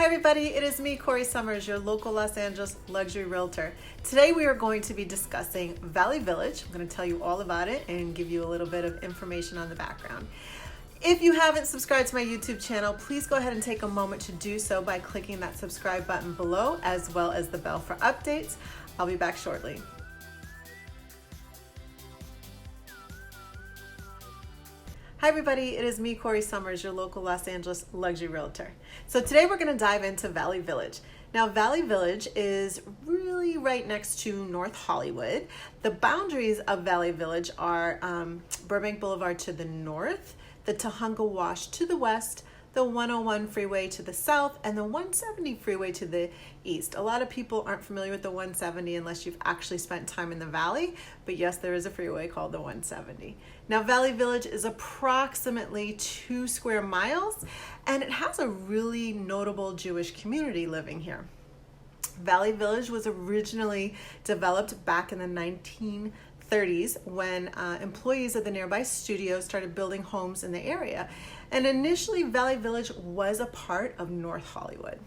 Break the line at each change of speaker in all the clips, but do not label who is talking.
Hi everybody, it is me, Corrie Sommers, your local Los Angeles luxury realtor. Today we are going to be discussing Valley Village. I'm going to tell you all about it and give you a little bit of information on the background. If you haven't subscribed to my YouTube channel, please go ahead and take a moment to do so by clicking that subscribe button below, as well as the bell for updates. I'll be back shortly. Hi everybody, it is me, Corrie Sommers, your local Los Angeles luxury realtor. So today we're going to dive into Valley Village. Now Valley Village is really right next to North Hollywood. The boundaries of Valley Village are Burbank Boulevard to the north, the Toluca Wash to the west, the 101 freeway to the south, and the 170 freeway to the east. A lot of people aren't familiar with the 170 unless you've actually spent time in the valley, but yes, there is a freeway called the 170. Now Valley Village is approximately 2 square miles, and it has a really notable Jewish community living here. Valley Village was originally developed back in the 1930s when employees of the nearby studio started building homes in the area. And initially, Valley Village was a part of North Hollywood.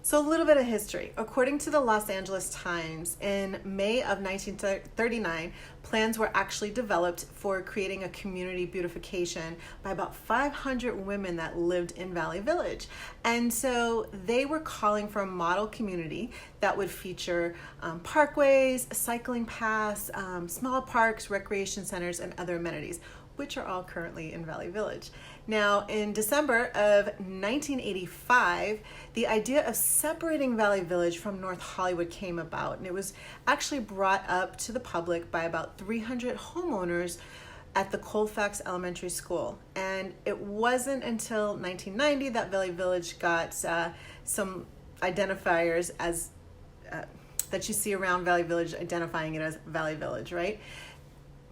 So a little bit of history. According to the Los Angeles Times, in May of 1939, plans were actually developed for creating a community beautification by about 500 women that lived in Valley Village. And so they were calling for a model community that would feature parkways, cycling paths, small parks, recreation centers, and other amenities, which are all currently in Valley Village. Now, in December of 1985, the idea of separating Valley Village from North Hollywood came about, and it was actually brought up to the public by about 300 homeowners at the Colfax Elementary School. And it wasn't until 1990 that Valley Village got some identifiers as that you see around Valley Village, identifying it as Valley Village, right?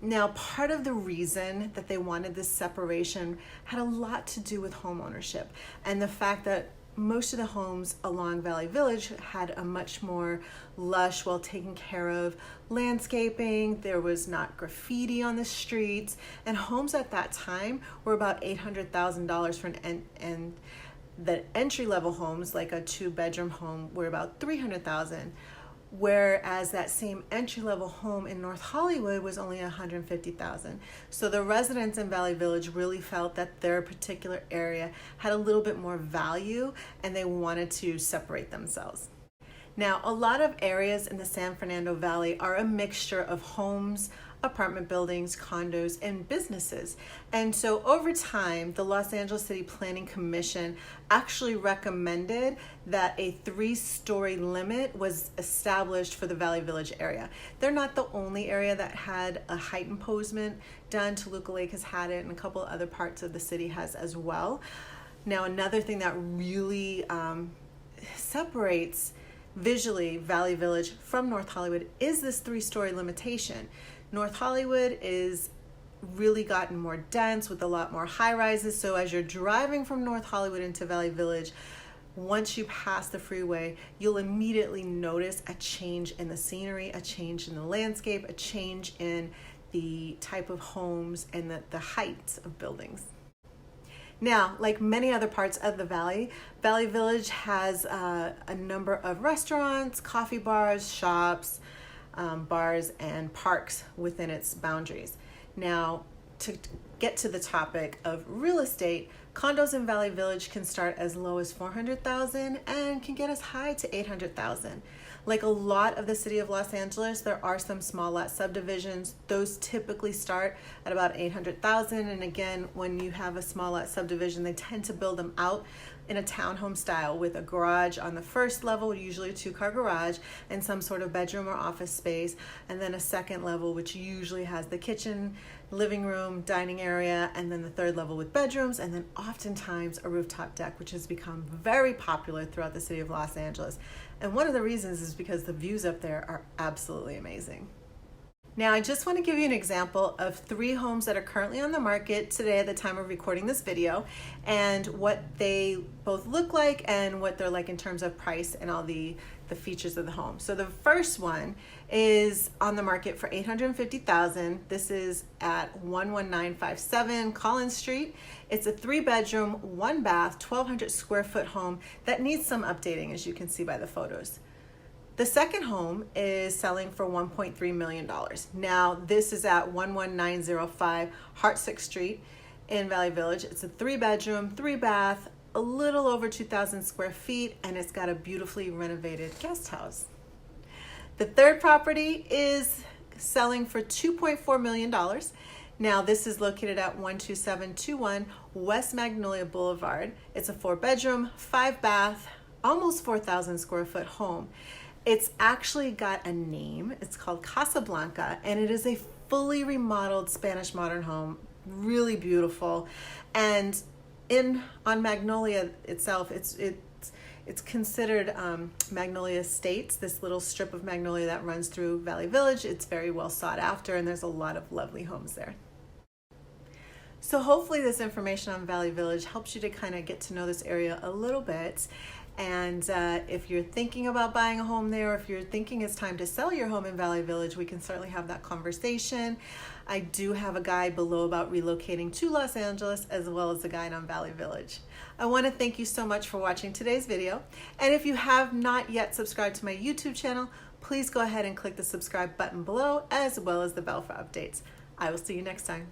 Now, part of the reason that they wanted this separation had a lot to do with home ownership and the fact that most of the homes along Valley Village had a much more lush, well taken care of landscaping. There was not graffiti on the streets, and homes at that time were about $800,000 for and the entry-level homes, like a 2-bedroom home, were about $300,000. Whereas that same entry-level home in North Hollywood was only $150,000. So the residents in Valley Village really felt that their particular area had a little bit more value, and they wanted to separate themselves. Now, a lot of areas in the San Fernando Valley are a mixture of homes, apartment buildings, condos, and businesses. And so over time, the Los Angeles City Planning Commission actually recommended that a 3-story limit was established for the Valley Village area. They're not the only area that had a height imposement done. Toluca Lake has had it, and a couple other parts of the city has as well. Now, another thing that really separates visually Valley Village from North Hollywood is this 3-story limitation. North Hollywood is really gotten more dense with a lot more high-rises. So as you're driving from North Hollywood into Valley Village, once you pass the freeway, you'll immediately notice a change in the scenery, a change in the landscape, a change in the type of homes and the heights of buildings. Now, like many other parts of the valley, Valley Village has a number of restaurants, coffee bars, shops, bars, and parks within its boundaries. Now, to get to the topic of real estate, condos in Valley Village can start as low as $400,000 and can get as high to $800,000. Like a lot of the city of Los Angeles, there are some small lot subdivisions. Those typically start at about $800,000. And again, when you have a small lot subdivision, they tend to build them out in a townhome style with a garage on the first level, usually a 2-car garage, and some sort of bedroom or office space, and then a second level, which usually has the kitchen, living room, dining area, and then the 3rd level with bedrooms, and then oftentimes a rooftop deck, which has become very popular throughout the city of Los Angeles. And one of the reasons is because the views up there are absolutely amazing. Now, I just want to give you an example of 3 homes that are currently on the market today at the time of recording this video, and what they both look like and what they're like in terms of price and all the features of the home. So the first one is on the market for $850,000. This is at 11957 Collins Street. It's a 3-bedroom, 1-bath, 1,200 square foot home that needs some updating, as you can see by the photos. The second home is selling for $1.3 million. Now, this is at 11905 Hartsick Street in Valley Village. It's a 3-bedroom, 3-bath, a little over 2,000 square feet, and it's got a beautifully renovated guest house. The third property is selling for $2.4 million. Now, this is located at 12721 West Magnolia Boulevard. It's a 4-bedroom, 5-bath, almost 4,000 square foot home. It's actually got a name. It's called CASA BLANCA, and it is a fully remodeled Spanish modern home, really beautiful. And on Magnolia itself, it's considered Magnolia Estates, this little strip of Magnolia that runs through Valley Village. It's very well sought after, and there's a lot of lovely homes there. So hopefully this information on Valley Village helps you to kind of get to know this area a little bit. And if you're thinking about buying a home there, or if you're thinking it's time to sell your home in Valley Village, we can certainly have that conversation. I do have a guide below about relocating to Los Angeles, as well as a guide on Valley Village. I want to thank you so much for watching today's video. And if you have not yet subscribed to my YouTube channel, please go ahead and click the subscribe button below, as well as the bell for updates. I will see you next time.